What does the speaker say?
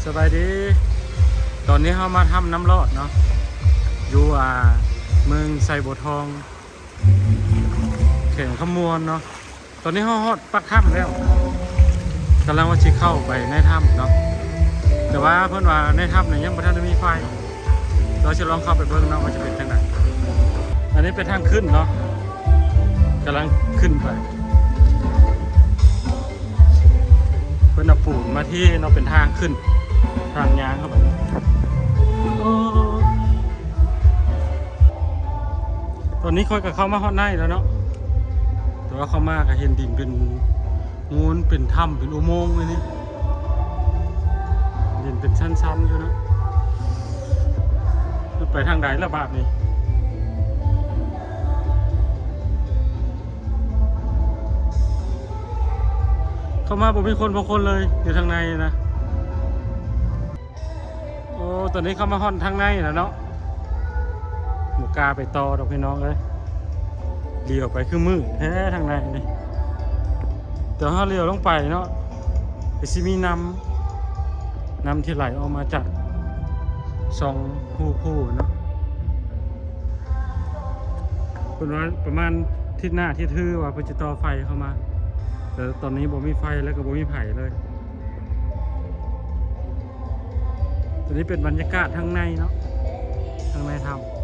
สบายดีตอนนี้เรามาทำน้ำรอดเนาะอยู่เมืองไซโบทองเข่งขมวนเนาะตอนนี้เราฮอดปักถ้ำแล้วกำลังว่าจะเข้าไปในถ้ำเนาะแต่ว่าเพื่อนว่าในถ้ำเนี่ยยังไม่ทันได้มีไฟเราจะลองเข้าไปเบิ่งเนาะว่าจะเป็นทางไหนอันนี้เป็นทางขึ้นเนาะกำลังขึ้นไปเพื่อนเอาปูนมาที่เนาะเป็นทางขึ้นทางยางเข้าไปตอนนี้ค่อยกับเข้ามาฮอดในแล้วเนาะแต่ว่าเข้ามาก็เห็นดินเป็นงูนเป็นถ้ำเป็นอุโมงค์เลยนี่ดินเป็นชั้นๆอยู่นะไปทางไหนละบาทนี่เข้ามาบ่มีคนบางคนเลยอยู่ทางในนะโอ้ตอนนี้เข้ามาฮอดทางในแล้วเนาะหมูกาไปต่อดอกพี่น้องเลยเลี้ยวไปคือมือแท้ทางในนี่แต่ถ้าเลี้ยวลงไปเนาะไปซิมีน้ำที่ไหลออกมาจากซองคู่เนาะเป็นว่าประมาณทิศหน้าที่ทื่อว่าเพื่อจะต่อไฟเข้ามาแต่ตอนนี้บ่มีไฟแล้วก็บ่มีไผ่เลยตอนนี้เป็นบรรยากาศทางในเนาะทางในถ้ำ